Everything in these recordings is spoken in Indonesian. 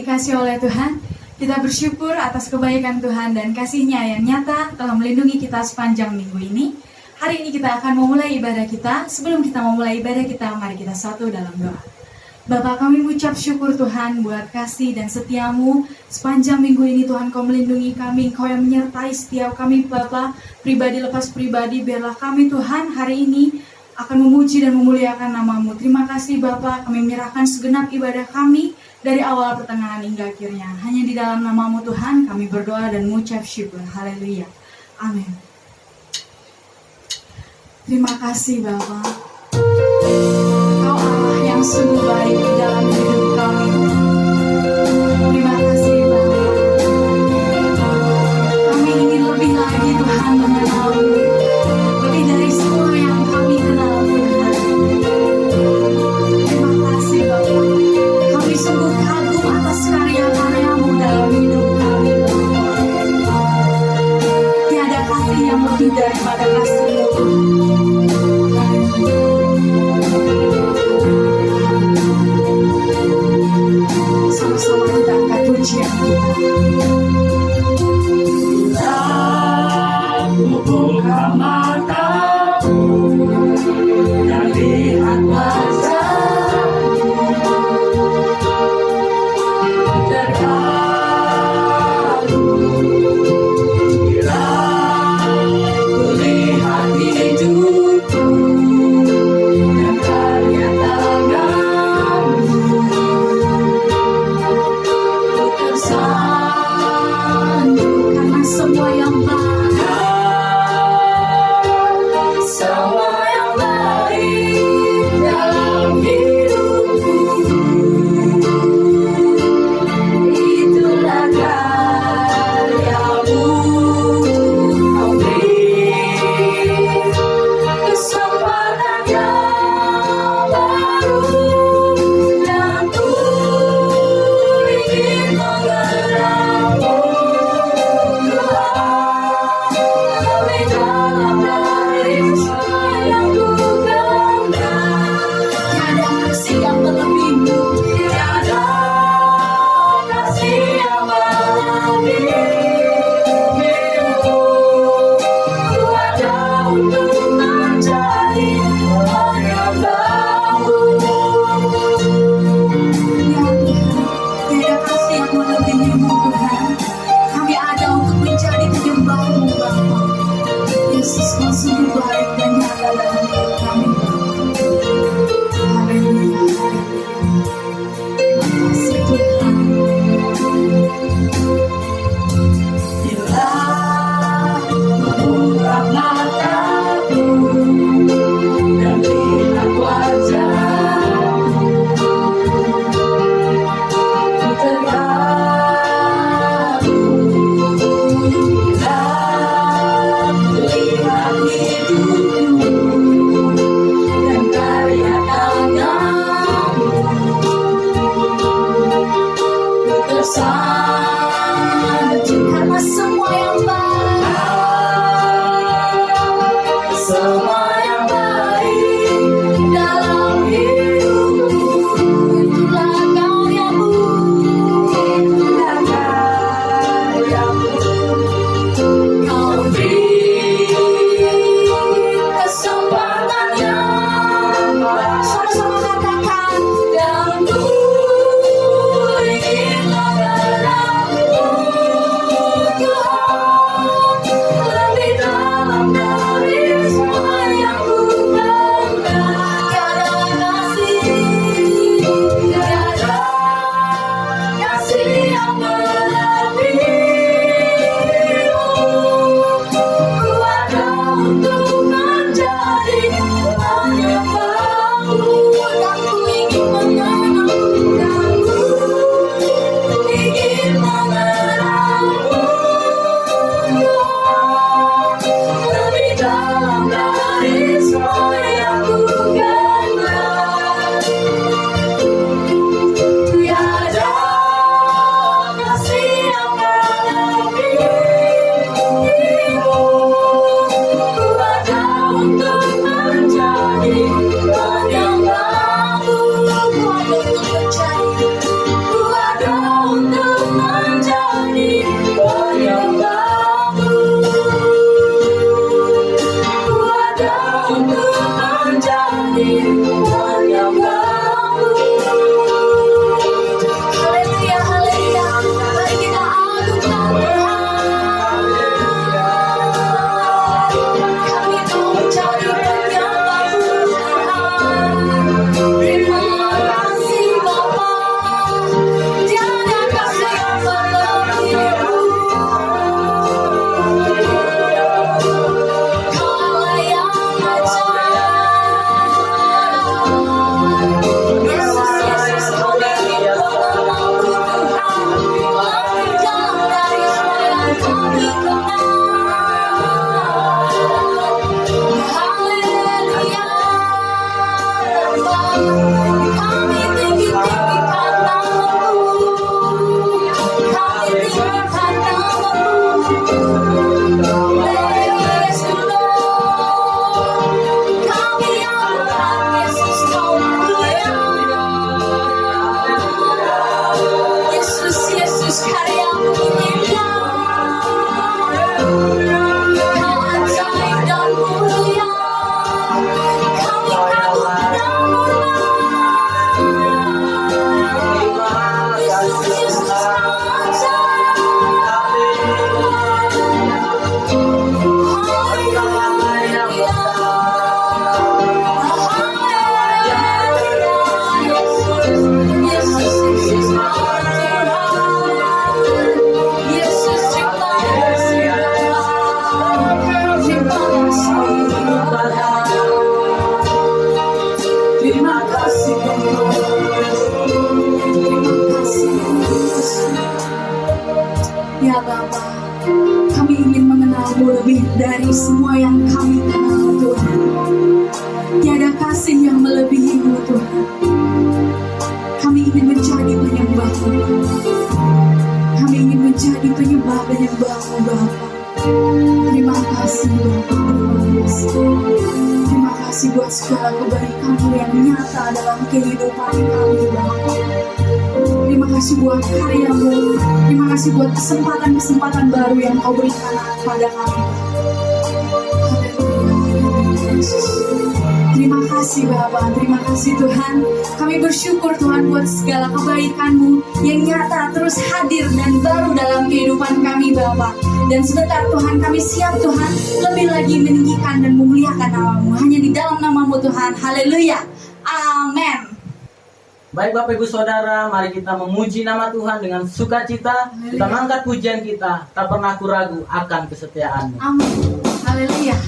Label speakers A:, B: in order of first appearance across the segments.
A: dikasihi oleh Tuhan, kita bersyukur atas kebaikan Tuhan dan kasih-Nya yang nyata telah melindungi kita sepanjang minggu ini. Hari ini kita akan memulai ibadah kita. Sebelum kita memulai ibadah kita, mari kita satu dalam doa. Bapa, kami mengucap syukur Tuhan buat kasih dan setia-Mu. Sepanjang minggu ini Tuhan Kau melindungi kami, Kau yang menyertai setiap kami Bapa, pribadi lepas pribadi. Biarlah kami Tuhan hari ini akan memuji dan memuliakan nama-Mu. Terima kasih Bapa, kami menyerahkan segenap ibadah kami dari awal pertengahan hingga akhirnya. Hanya di dalam nama-Mu Tuhan kami berdoa dan mengucap syukur. Haleluya. Amin. Terima kasih Bapa. Kau Allah yang sungguh baik di dalam hidup kami. Terima kasih Bapa. Kami ingin lebih lagi Tuhan mengenal-Mu. Lebih dari semua yang kami kenal Tuhan. Terima kasih Bapa. Kami sungguh kagum atas karya-karya-Mu dalam hidup kami Bapa. Tiada kasih yang lebih daripada kasih-Mu. Sama-sama kita angkat pujian kita. Bila ku buka mataku dan lihat wajah-Mu, terharu. Bila ku lihat hidupku dan karya tangan-Mu, ku tersanjung karena semua yang baik, semua yang baik dalam hidupku. Itulah karya-Mu. Kau beri kesempatan yang baru dan ku ingin mengenal-Mu Tuhan. Lebih dalam dari yang ku genggam. Tiada kasih yang melebihi-Mu. Tiada kasih yang melebihi-Mu. Ku ada untuk mencari menyembah-Mu. Ya Tuhan, tiada kasih yang melebihi-Mu Tuhan. Kami ada untuk mencari penyembah-Mu Bapa. Yesus, Kau sungguh baik dan nyata dalam hidup kami Bapa. Haleluya. Terima kasih Tuhan. Bila membuka mataku dan lihat wajah-Mu, ku terharu. Bila ku lihat hidupku dan karya tangan-Mu, ku tersanjung karena semua yang baik, semua yang baik dalam hidupku. Itulah karya-Mu, itulah karya-Mu. Kau beri kesempatan yang baru. Sama-sama katakan, dan ku ingin mengenal-Mu Ya Bapa, kami ingin mengenal-Mu lebih dari semua yang kami kenal Tuhan. Tiada kasih yang melebihi-Mu Tuhan. Kami ingin menjadi penyembah-Mu. Kami ingin menjadi penyembah-penyembah-Mu Bapa. Terima kasih Bapa, terima kasih. Terima kasih buat segala kebaikan-Mu yang nyata dalam kehidupan kami Bapa. Terima kasih buat karya-Mu. Terima kasih buat kesempatan-kesempatan baru yang Kau berikan kepada kami. Terima kasih Bapa, terima kasih Tuhan. Kami bersyukur Tuhan buat segala kebaikan-Mu yang nyata terus hadir dan baru dalam kehidupan kami Bapa. Dan sebentar Tuhan kami siap Tuhan lebih lagi meninggikan dan memuliakan nama-Mu. Hanya di dalam nama-Mu Tuhan. Haleluya. Amin.
B: Baik Bapak Ibu Saudara, mari kita memuji nama Tuhan dengan sukacita. Kita mengangkat pujian kita, tak pernah ragu akan kesetiaan-Mu.
A: Amin. Haleluya.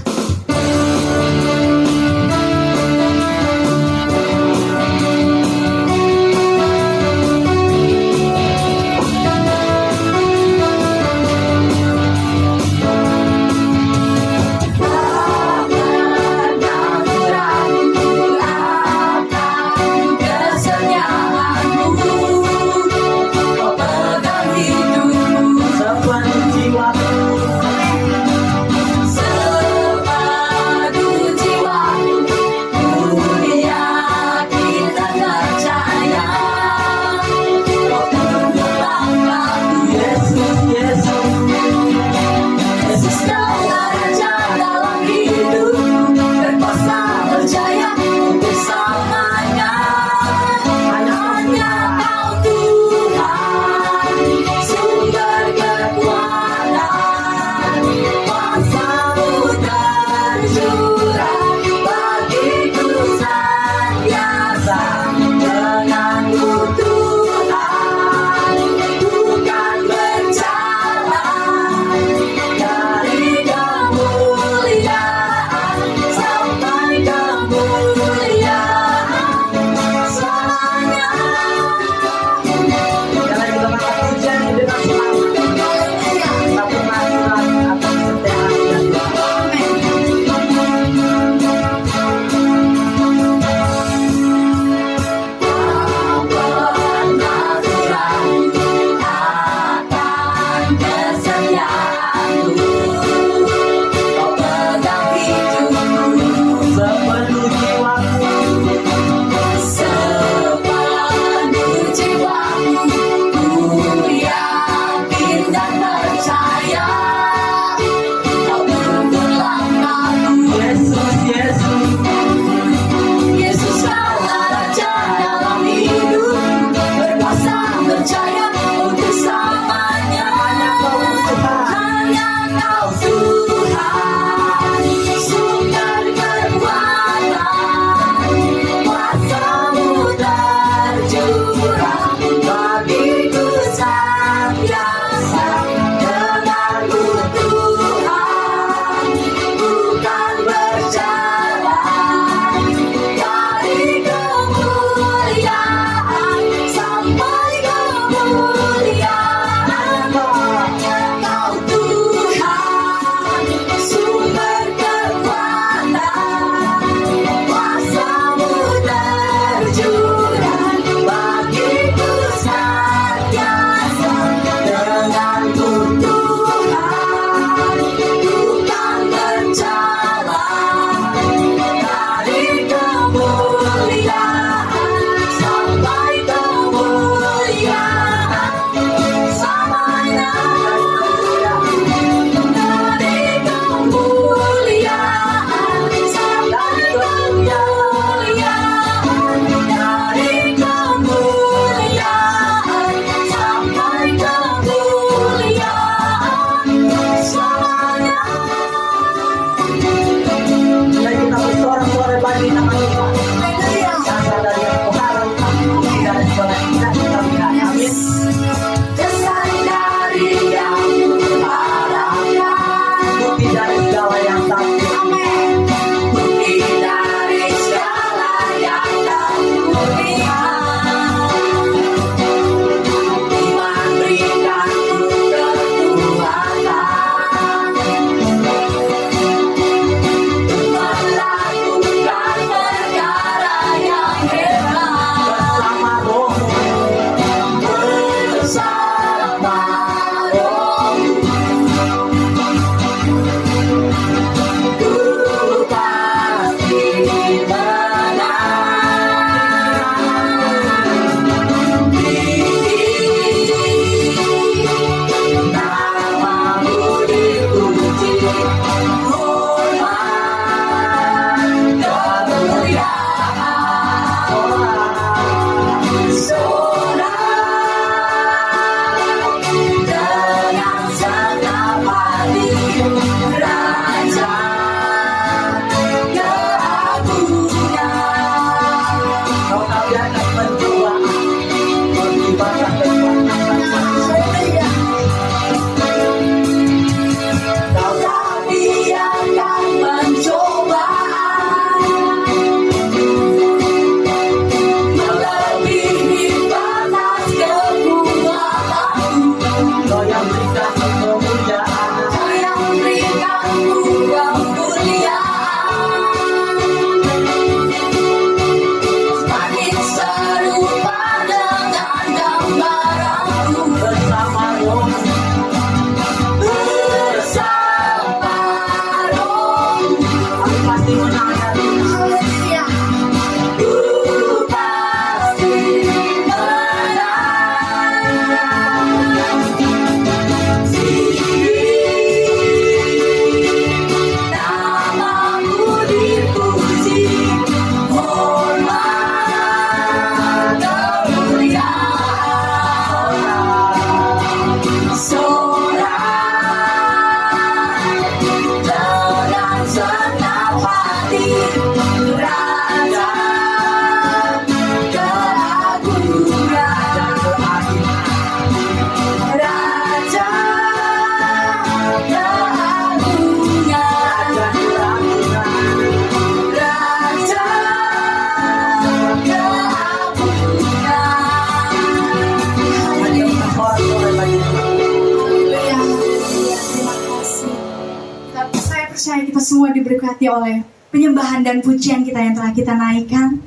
A: Percaya kita semua diberkati oleh penyembahan dan pujian kita yang telah kita naikkan.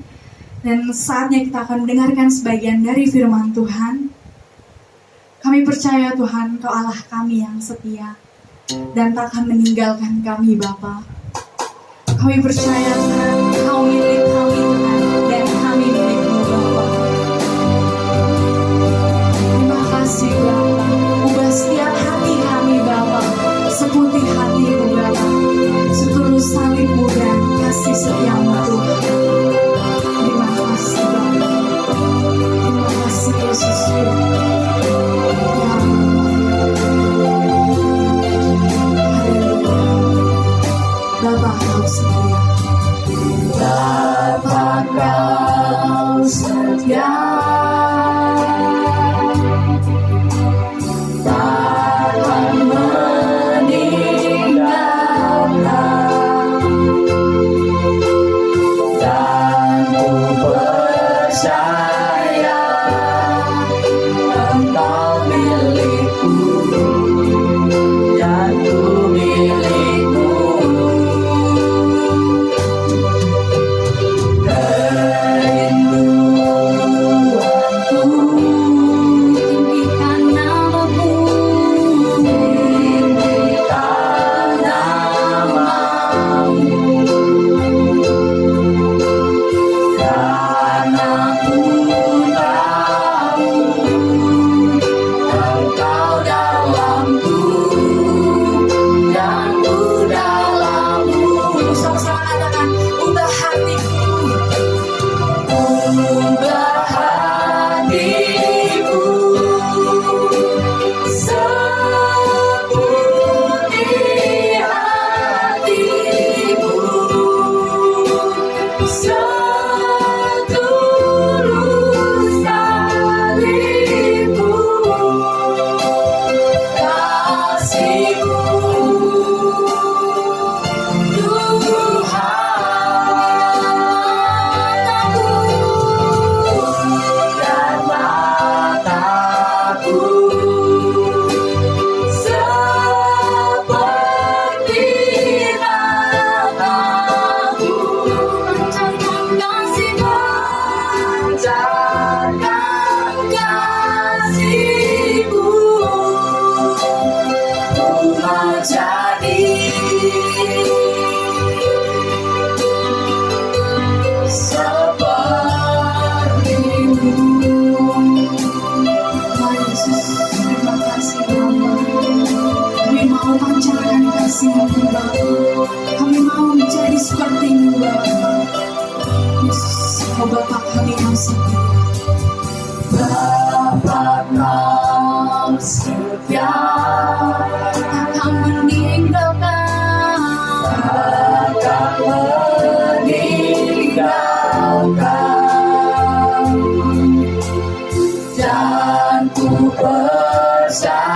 A: Dan saatnya kita akan mendengarkan sebagian dari firman Tuhan. Kami percaya Tuhan, Kau Allah kami yang setia dan tak akan meninggalkan kami Bapa. Kami percaya Tuhan, Kau milik kami Tuhan, dan kami milik-Mu Bapa. Terima kasih Bapa, ubah setiap hati kami Bapa, seputih hati-Mu Bapa, setulus salib-Mu dan kasih setia-Mu Tuhan. Terima kasih Bapa, terima kasih Yesus Tuhan. Bapa Kau setia. Terima kasih Bapa. Kami mau pancarkan kasih-Mu Bapa. Kami mau menjadi seperti-Mu Bapa. Yesus, oh Bapa kami yang setia. Bapa yang setia akan meninggalkan, dan ku percaya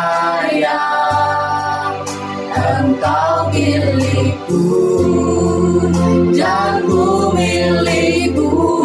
A: Engkau milikku dan ku milikmu.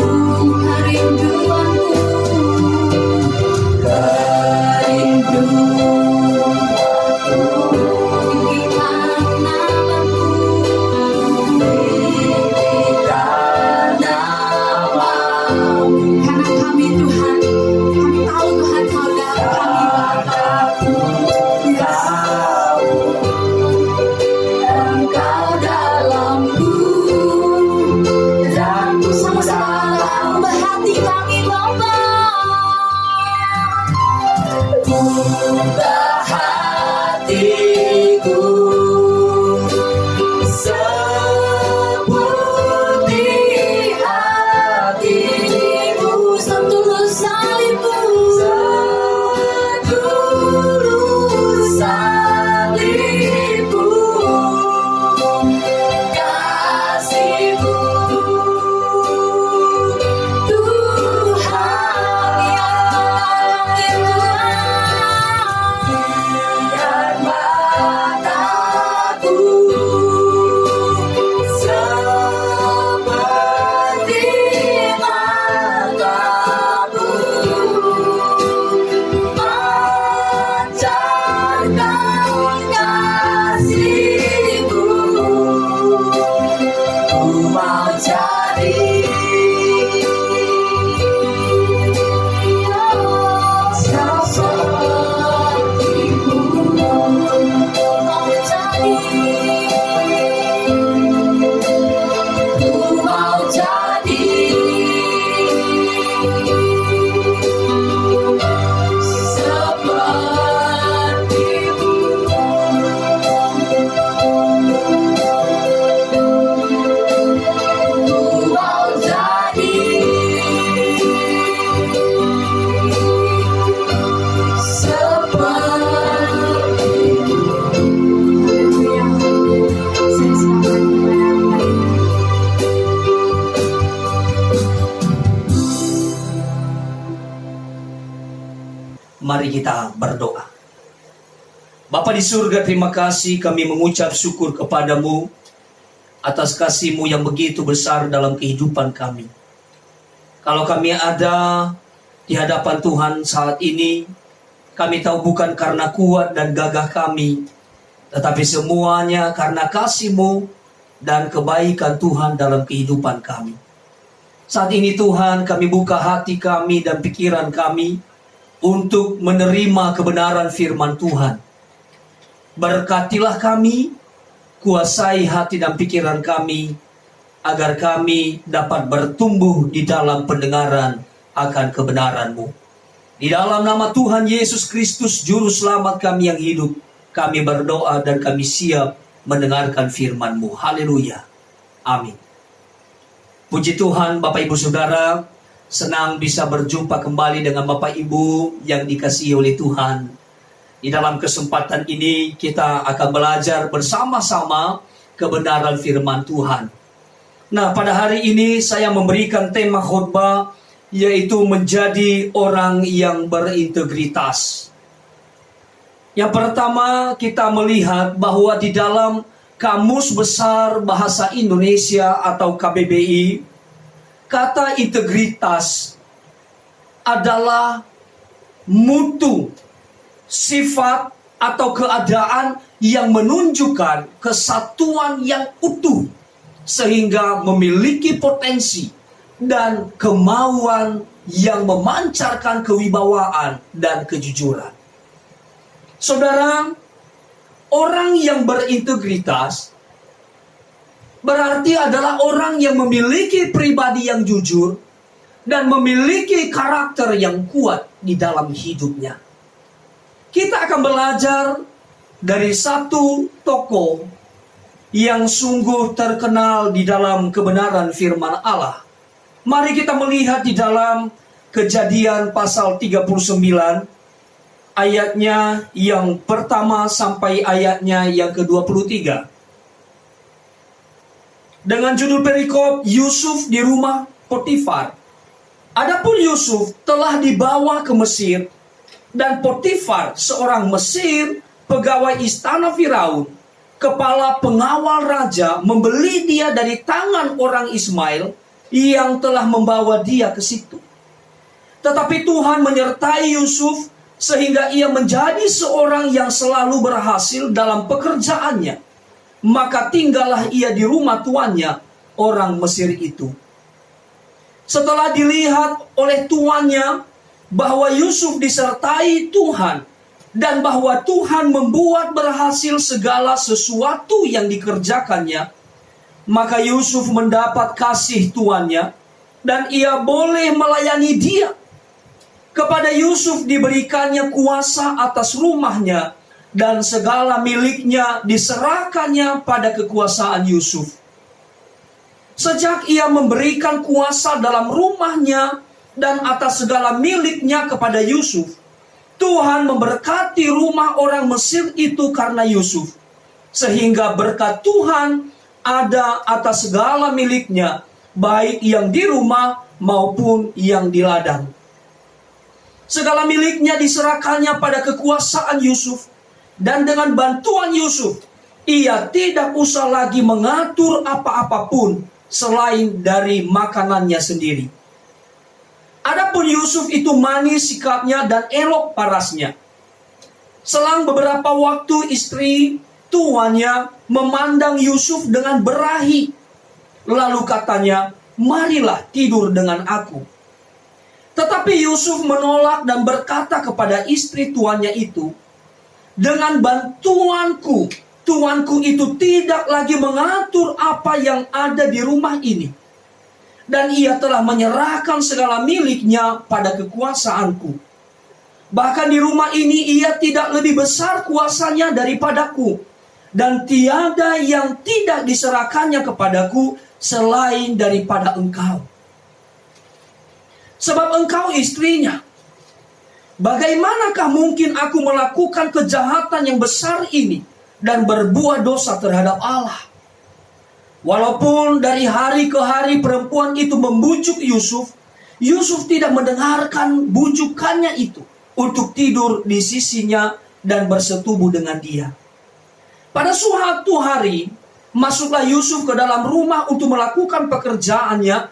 C: Mari kita berdoa. Bapa di surga, terima kasih kami mengucap syukur kepadamu atas kasih-Mu yang begitu besar dalam kehidupan kami. Kalau kami ada di hadapan Tuhan saat ini, kami tahu bukan karena kuat dan gagah kami, tetapi semuanya karena kasih-Mu dan kebaikan Tuhan dalam kehidupan kami. Saat ini Tuhan, kami buka hati kami dan pikiran kami untuk menerima kebenaran firman Tuhan. Berkatilah kami, kuasai hati dan pikiran kami, agar kami dapat bertumbuh di dalam pendengaran akan kebenaran-Mu. Di dalam nama Tuhan Yesus Kristus, Juru Selamat kami yang hidup, kami berdoa dan kami siap mendengarkan firman-Mu. Haleluya. Amin. Puji Tuhan, Bapak Ibu Saudara, senang bisa berjumpa kembali dengan Bapak Ibu yang dikasihi oleh Tuhan. Di dalam kesempatan ini kita akan belajar bersama-sama kebenaran firman Tuhan. Nah, pada hari ini saya memberikan tema khotbah yaitu menjadi orang yang berintegritas. Yang pertama, kita melihat bahwa di dalam Kamus Besar Bahasa Indonesia atau KBBI, kata integritas adalah mutu, sifat atau keadaan yang menunjukkan kesatuan yang utuh sehingga memiliki potensi dan kemauan yang memancarkan kewibawaan dan kejujuran. Saudara, orang yang berintegritas berarti adalah orang yang memiliki pribadi yang jujur dan memiliki karakter yang kuat di dalam hidupnya. akan belajar dari satu tokoh yang sungguh terkenal di dalam kebenaran firman Allah. Mari kita melihat di dalam Kejadian pasal 39, ayatnya yang pertama sampai ayatnya yang ke-23. Dengan judul perikop, Yusuf di rumah Potifar. Adapun Yusuf telah dibawa ke Mesir, dan Potifar, seorang Mesir, pegawai istana Firaun, kepala pengawal raja, membeli dia dari tangan orang Ismail yang telah membawa dia ke situ. Tetapi Tuhan menyertai Yusuf sehingga ia menjadi seorang yang selalu berhasil dalam pekerjaannya. Maka tinggallah ia di rumah tuannya, orang Mesir itu. Setelah dilihat oleh tuannya bahwa Yusuf disertai Tuhan dan bahwa Tuhan membuat berhasil segala sesuatu yang dikerjakannya, maka Yusuf mendapat kasih tuannya dan ia boleh melayani dia. Kepada Yusuf diberikannya kuasa atas rumahnya dan segala miliknya diserahkannya pada kekuasaan Yusuf. Sejak ia memberikan kuasa dalam rumahnya dan atas segala miliknya kepada Yusuf, Tuhan memberkati rumah orang Mesir itu karena Yusuf, sehingga berkat Tuhan ada atas segala miliknya, baik yang di rumah maupun yang di ladang. Segala miliknya diserahkannya pada kekuasaan Yusuf, dan dengan bantuan Yusuf, ia tidak usah lagi mengatur apa-apapun selain dari makanannya sendiri. Adapun Yusuf itu manis sikapnya dan elok parasnya. Selang beberapa waktu istri tuannya memandang Yusuf dengan berahi. Lalu katanya, "Marilah tidur dengan aku." Tetapi Yusuf menolak dan berkata kepada istri tuannya itu, "Dengan bantuanku, tuanku itu tidak lagi mengatur apa yang ada di rumah ini. Dan ia telah menyerahkan segala miliknya pada kekuasaanku. Bahkan di rumah ini ia tidak lebih besar kuasanya daripadaku. Dan tiada yang tidak diserahkannya kepadaku selain daripada engkau. Sebab engkau istrinya. Bagaimanakah mungkin aku melakukan kejahatan yang besar ini dan berbuat dosa terhadap Allah?" Walaupun dari hari ke hari perempuan itu membujuk Yusuf, Yusuf tidak mendengarkan bujukannya itu untuk tidur di sisinya dan bersetubuh dengan dia. Pada suatu hari, masuklah Yusuf ke dalam rumah untuk melakukan pekerjaannya,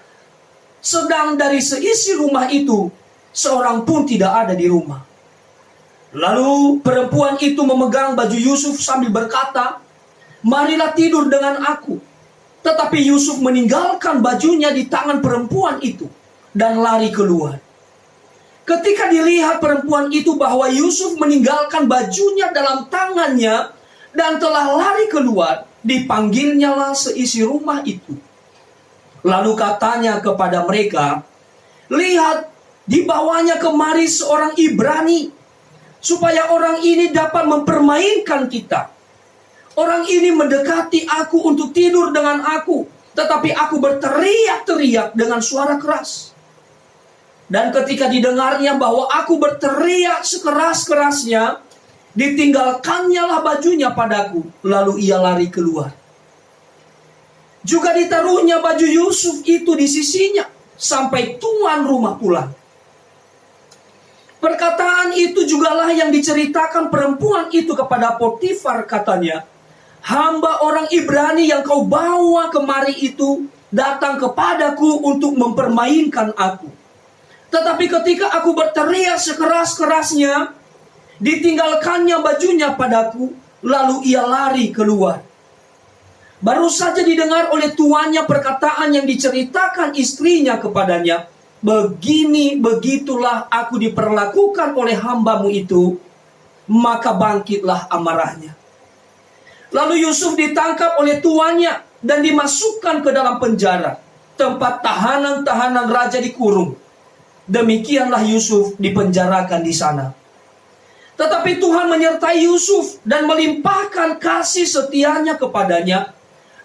C: sedang dari seisi rumah itu, seorang pun tidak ada di rumah. Lalu perempuan itu memegang baju Yusuf sambil berkata, "Marilah tidur dengan aku." Tetapi Yusuf meninggalkan bajunya di tangan perempuan itu dan lari keluar. Ketika dilihat perempuan itu bahwa Yusuf meninggalkan bajunya dalam tangannya dan telah lari keluar, dipanggilnyalah seisi rumah itu. Lalu katanya kepada mereka, "Lihat, dibawanya kemari seorang Ibrani, supaya orang ini dapat mempermainkan kita. Orang ini mendekati aku untuk tidur dengan aku, tetapi aku berteriak-teriak dengan suara keras. Dan ketika didengarnya bahwa aku berteriak sekeras-kerasnya, ditinggalkannyalah bajunya padaku, lalu ia lari keluar. Juga ditaruhnya baju Yusuf itu di sisinya, sampai tuan rumah pulang." Perkataan itu jugalah yang diceritakan perempuan itu kepada Potifar, katanya, "Hamba orang Ibrani yang kau bawa kemari itu datang kepadaku untuk mempermainkan aku. Tetapi ketika aku berteriak sekeras-kerasnya, ditinggalkannya bajunya padaku, lalu ia lari keluar." Baru saja didengar oleh tuannya perkataan yang diceritakan istrinya kepadanya, "Begini begitulah aku diperlakukan oleh hambamu itu," maka bangkitlah amarahnya. Lalu Yusuf ditangkap oleh tuannya dan dimasukkan ke dalam penjara, tempat tahanan-tahanan raja dikurung. Demikianlah Yusuf dipenjarakan di sana. Tetapi Tuhan menyertai Yusuf dan melimpahkan kasih setianya kepadanya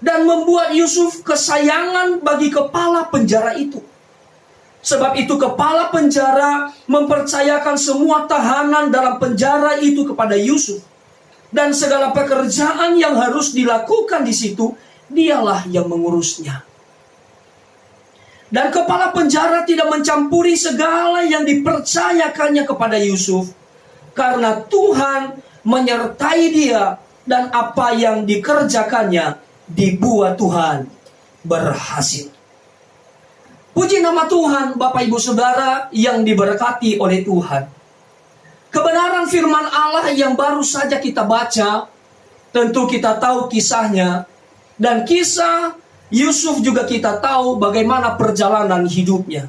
C: dan membuat Yusuf kesayangan bagi kepala penjara itu. Sebab itu kepala penjara mempercayakan semua tahanan dalam penjara itu kepada Yusuf. Dan segala pekerjaan yang harus dilakukan di situ, dialah yang mengurusnya. Dan kepala penjara tidak mencampuri segala yang dipercayakannya kepada Yusuf, karena Tuhan menyertai dia dan apa yang dikerjakannya dibuat Tuhan berhasil. Puji nama Tuhan, Bapak Ibu Saudara yang diberkati oleh Tuhan. Kebenaran firman Allah yang baru saja kita baca, tentu kita tahu kisahnya. Dan kisah Yusuf juga kita tahu bagaimana perjalanan hidupnya.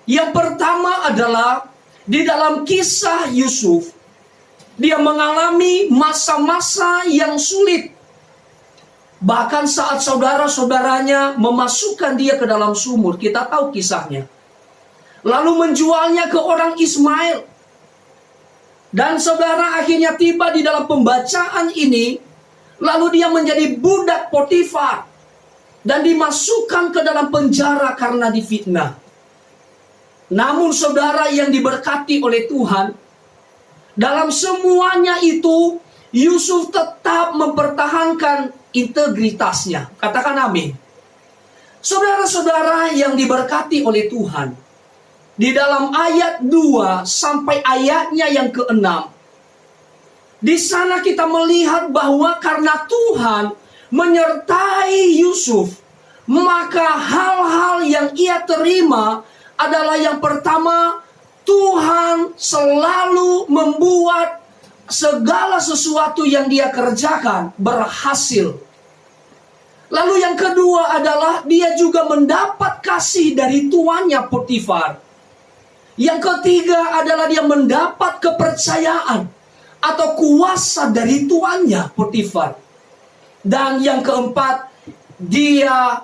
C: Yang pertama adalah di dalam kisah Yusuf, dia mengalami masa-masa yang sulit. Bahkan saat saudara-saudaranya memasukkan dia ke dalam sumur, kita tahu kisahnya. Lalu menjualnya ke orang Ismail. Dan saudara akhirnya tiba di dalam pembacaan ini, lalu dia menjadi budak Potifar dan dimasukkan ke dalam penjara karena difitnah. Namun saudara yang diberkati oleh Tuhan, dalam semuanya itu Yusuf tetap mempertahankan integritasnya. Katakan amin. Saudara-saudara yang diberkati oleh Tuhan, di dalam ayat 2 sampai ayatnya yang ke-6, di sana kita melihat bahwa karena Tuhan menyertai Yusuf, maka hal-hal yang ia terima adalah yang pertama, Tuhan selalu membuat segala sesuatu yang dia kerjakan berhasil. Lalu yang kedua adalah dia juga mendapat kasih dari tuannya Potifar. Yang ketiga adalah dia mendapat kepercayaan atau kuasa dari tuannya Potifar. Dan yang keempat, dia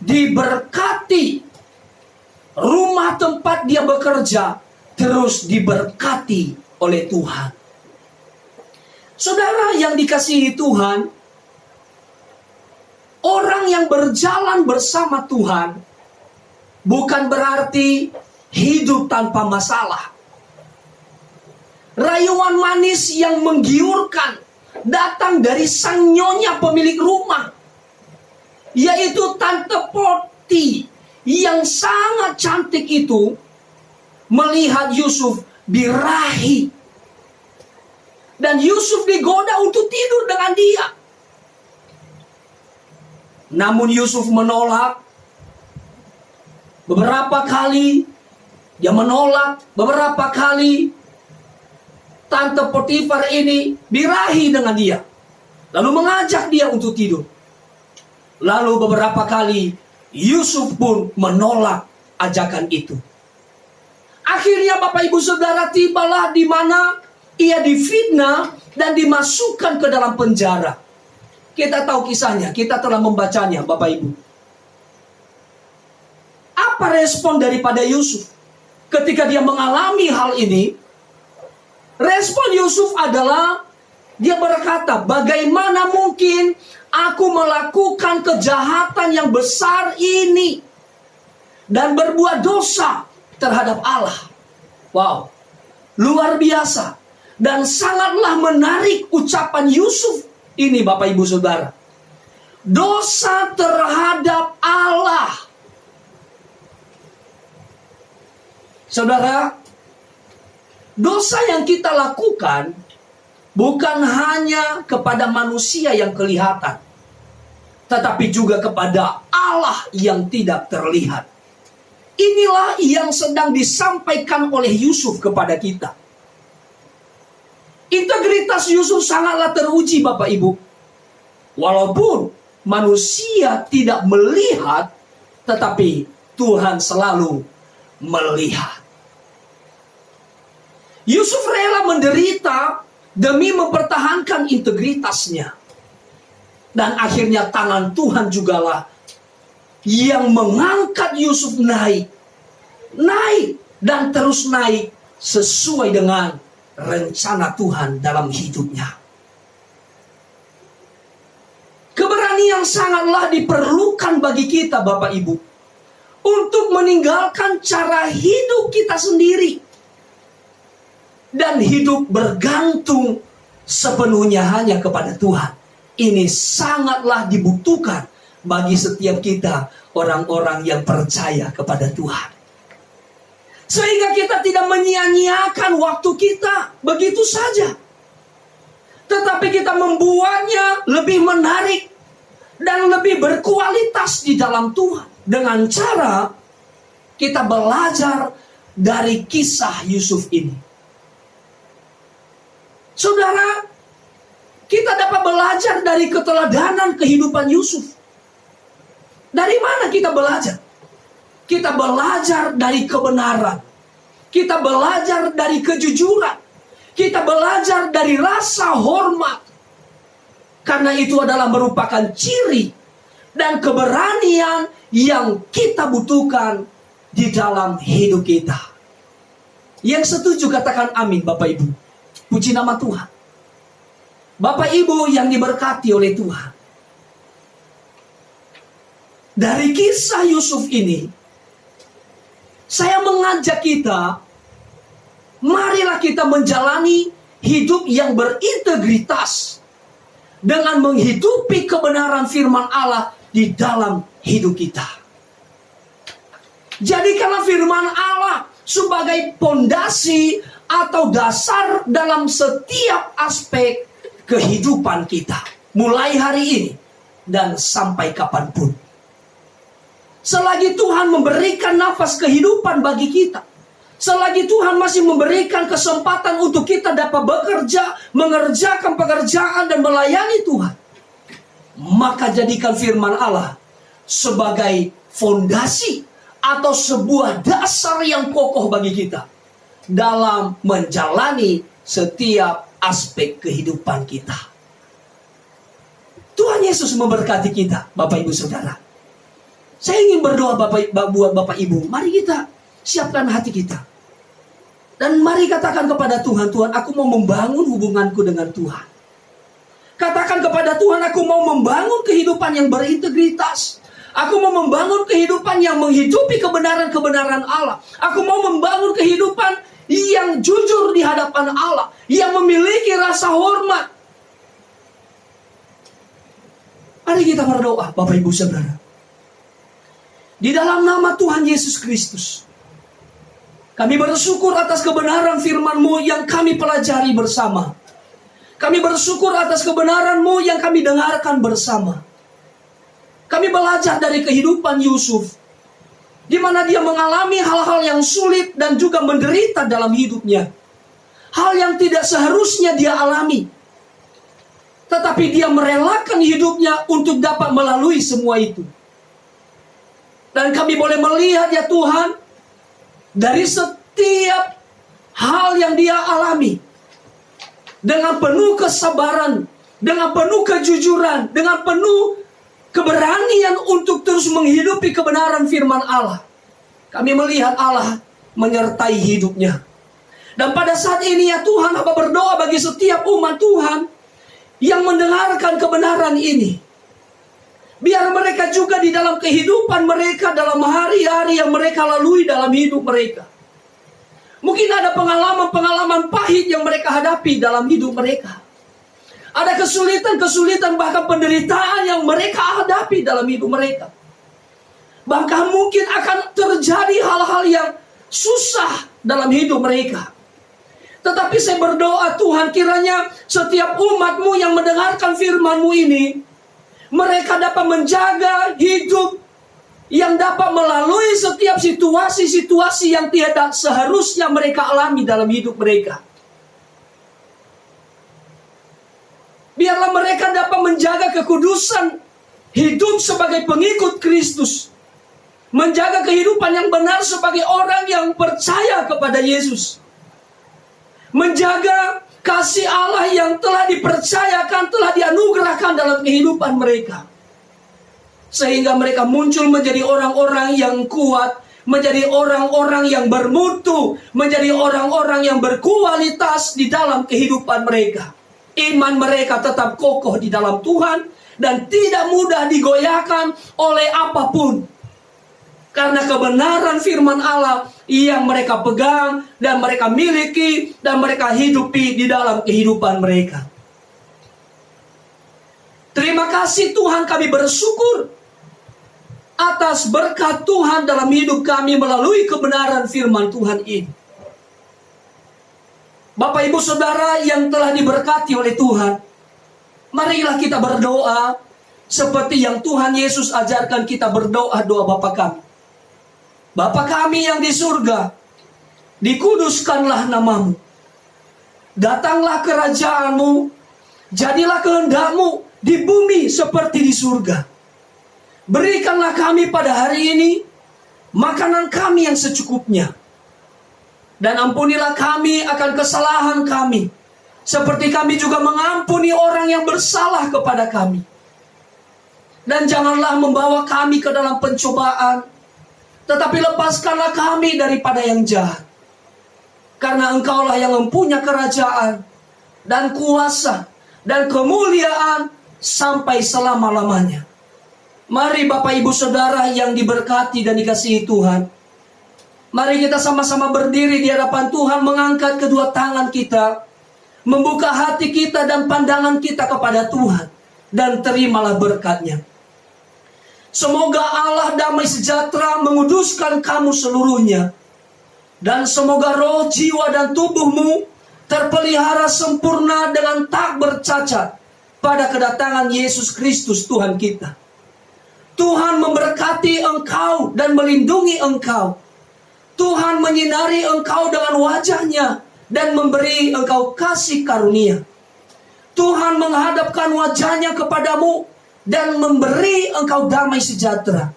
C: diberkati. Rumah tempat dia bekerja terus diberkati oleh Tuhan. Saudara yang dikasihi Tuhan, orang yang berjalan bersama Tuhan bukan berarti hidup tanpa masalah. Rayuan manis yang menggiurkan datang dari sang nyonya pemilik rumah, yaitu Tante Poti yang sangat cantik itu, melihat Yusuf birahi. Dan Yusuf digoda untuk tidur dengan dia. Namun Yusuf menolak. Beberapa kali dia menolak, beberapa kali Tante Potifar ini birahi dengan dia. Lalu mengajak dia untuk tidur. Lalu beberapa kali Yusuf pun menolak ajakan itu. Akhirnya Bapak Ibu Saudara tibalah di mana ia difitnah dan dimasukkan ke dalam penjara. Kita tahu kisahnya, kita telah membacanya Bapak Ibu. Apa respon daripada Yusuf? Ketika dia mengalami hal ini, respon Yusuf adalah dia berkata, bagaimana mungkin aku melakukan kejahatan yang besar ini dan berbuat dosa terhadap Allah. Wow, luar biasa. Dan sangatlah menarik ucapan Yusuf ini Bapak Ibu Saudara. Dosa terhadap Allah. Saudara, dosa yang kita lakukan bukan hanya kepada manusia yang kelihatan, tetapi juga kepada Allah yang tidak terlihat. Inilah yang sedang disampaikan oleh Yusuf kepada kita. Integritas Yusuf sangatlah teruji Bapak Ibu. Walaupun manusia tidak melihat, tetapi Tuhan selalu melihat. Yusuf rela menderita demi mempertahankan integritasnya. Dan akhirnya tangan Tuhan jugalah yang mengangkat Yusuf naik dan terus naik sesuai dengan rencana Tuhan dalam hidupnya. Keberanian sangatlah diperlukan bagi kita, Bapak Ibu, untuk meninggalkan cara hidup kita sendiri dan hidup bergantung sepenuhnya hanya kepada Tuhan. Ini sangatlah dibutuhkan bagi setiap kita, orang-orang yang percaya kepada Tuhan. Sehingga kita tidak menyia-nyiakan waktu kita begitu saja, tetapi kita membuatnya lebih menarik dan lebih berkualitas di dalam Tuhan. Dengan cara kita belajar dari kisah Yusuf ini. Saudara, kita dapat belajar dari keteladanan kehidupan Yusuf. Dari mana kita belajar? Kita belajar dari kebenaran. Kita belajar dari kejujuran. Kita belajar dari rasa hormat. Karena itu adalah merupakan ciri dan keberanian yang kita butuhkan di dalam hidup kita. Yang setuju katakan amin, Bapak Ibu. Puji nama Tuhan. Bapak Ibu yang diberkati oleh Tuhan. Dari kisah Yusuf ini, saya mengajak kita, marilah kita menjalani hidup yang berintegritas dengan menghidupi kebenaran firman Allah di dalam hidup kita. Jadikanlah firman Allah sebagai pondasi atau dasar dalam setiap aspek kehidupan kita, mulai hari ini dan sampai kapanpun. Selagi Tuhan memberikan nafas kehidupan bagi kita, selagi Tuhan masih memberikan kesempatan untuk kita dapat bekerja, mengerjakan pekerjaan dan melayani Tuhan, maka jadikan firman Allah sebagai fondasi atau sebuah dasar yang kokoh bagi kita dalam menjalani setiap aspek kehidupan kita. Tuhan Yesus memberkati kita, Bapak Ibu Saudara. Saya ingin berdoa buat Bapak Ibu. Mari kita siapkan hati kita. Dan mari katakan kepada Tuhan, Tuhan, aku mau membangun hubunganku dengan Tuhan. Katakan kepada Tuhan, aku mau membangun kehidupan yang berintegritas. Aku mau membangun kehidupan yang menghidupi kebenaran-kebenaran Allah. Aku mau membangun kehidupan yang jujur di hadapan Allah, yang memiliki rasa hormat. Mari kita berdoa, Bapak Ibu Saudara. Di dalam nama Tuhan Yesus Kristus, kami bersyukur atas kebenaran firman-Mu yang kami pelajari bersama. Kami bersyukur atas kebenaran-Mu yang kami dengarkan bersama. Kami belajar dari kehidupan Yusuf, di mana dia mengalami hal-hal yang sulit dan juga menderita dalam hidupnya. Hal yang tidak seharusnya dia alami. Tetapi dia merelakan hidupnya untuk dapat melalui semua itu. Dan kami boleh melihat ya Tuhan, dari setiap hal yang dia alami, dengan penuh kesabaran, dengan penuh kejujuran, dengan penuh keberanian untuk terus menghidupi kebenaran firman Allah. Kami melihat Allah menyertai hidupnya. Dan pada saat ini ya Tuhan, Hamba berdoa bagi setiap umat Tuhan yang mendengarkan kebenaran ini. Biar mereka juga di dalam kehidupan mereka, dalam hari-hari yang mereka lalui dalam hidup mereka. Mungkin ada pengalaman-pengalaman pahit yang mereka hadapi dalam hidup mereka. Ada kesulitan-kesulitan, bahkan penderitaan yang mereka hadapi dalam hidup mereka. Bahkan mungkin akan terjadi hal-hal yang susah dalam hidup mereka. Tetapi saya berdoa Tuhan, kiranya setiap umat-Mu yang mendengarkan firman-Mu ini, mereka dapat menjaga hidup yang dapat melalui setiap situasi-situasi yang tidak seharusnya mereka alami dalam hidup mereka. Biarlah mereka dapat menjaga kekudusan hidup sebagai pengikut Kristus. Menjaga kehidupan yang benar sebagai orang yang percaya kepada Yesus. Menjaga kasih Allah yang telah dipercayakan, telah dianugerahkan dalam kehidupan mereka. Sehingga mereka muncul menjadi orang-orang yang kuat, menjadi orang-orang yang bermutu, menjadi orang-orang yang berkualitas di dalam kehidupan mereka. Iman mereka tetap kokoh di dalam Tuhan dan tidak mudah digoyahkan oleh apapun. Karena kebenaran firman Allah yang mereka pegang dan mereka miliki dan mereka hidupi di dalam kehidupan mereka. Terima kasih Tuhan, kami bersyukur atas berkat Tuhan dalam hidup kami melalui kebenaran firman Tuhan ini. Bapak Ibu Saudara yang telah diberkati oleh Tuhan, marilah kita berdoa seperti yang Tuhan Yesus ajarkan kita berdoa doa Bapa kami. Bapa kami yang di surga, dikuduskanlah namamu. Datanglah kerajaanmu, jadilah kehendak-Mu di bumi seperti di surga. Berikanlah kami pada hari ini makanan kami yang secukupnya. Dan ampunilah kami akan kesalahan kami, seperti kami juga mengampuni orang yang bersalah kepada kami. Dan janganlah membawa kami ke dalam pencobaan, tetapi lepaskanlah kami daripada yang jahat. Karena Engkaulah yang mempunyai kerajaan dan kuasa dan kemuliaan sampai selama-lamanya. Mari Bapak Ibu Saudara yang diberkati dan dikasihi Tuhan, mari kita sama-sama berdiri di hadapan Tuhan, mengangkat kedua tangan kita, membuka hati kita dan pandangan kita kepada Tuhan, dan terimalah berkat-Nya. Semoga Allah damai sejahtera menguduskan kamu seluruhnya, dan semoga roh, jiwa, dan tubuhmu terpelihara sempurna dengan tak bercacat pada kedatangan Yesus Kristus Tuhan kita. Tuhan memberkati engkau dan melindungi engkau. Tuhan menyinari engkau dengan wajah-Nya dan memberi engkau kasih karunia. Tuhan menghadapkan wajah-Nya kepadamu dan memberi engkau damai sejahtera.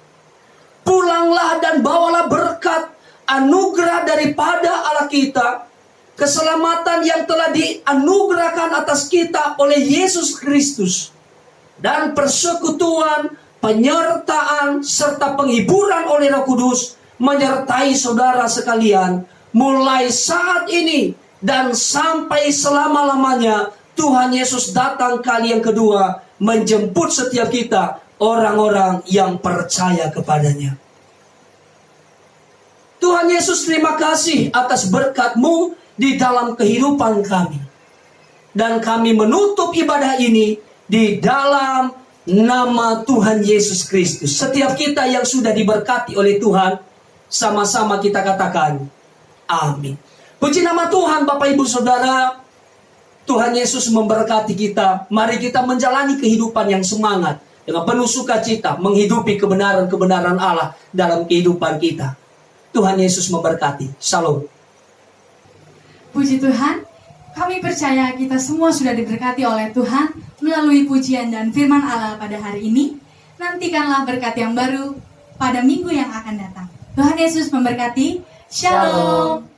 C: Pulanglah dan bawalah berkat anugerah daripada Allah kita, keselamatan yang telah dianugerahkan atas kita oleh Yesus Kristus, dan persekutuan, penyertaan, serta penghiburan oleh Roh Kudus menyertai saudara sekalian mulai saat ini dan sampai selama-lamanya. Tuhan Yesus datang kali yang kedua menjemput setiap kita, orang-orang yang percaya kepadanya. Tuhan Yesus, terima kasih atas berkat-Mu di dalam kehidupan kami. Dan kami menutup ibadah ini di dalam nama Tuhan Yesus Kristus. Setiap kita yang sudah diberkati oleh Tuhan, sama-sama kita katakan amin. Puji nama Tuhan. Bapak Ibu Saudara, Tuhan Yesus memberkati kita. Mari kita menjalani kehidupan yang semangat, dengan penuh sukacita, menghidupi kebenaran-kebenaran Allah dalam kehidupan kita. Tuhan Yesus memberkati. Shalom.
A: Puji Tuhan, kami percaya kita semua sudah diberkati oleh Tuhan melalui pujian dan firman Allah pada hari ini. Nantikanlah berkat yang baru pada minggu yang akan datang. Tuhan Yesus memberkati. Shalom.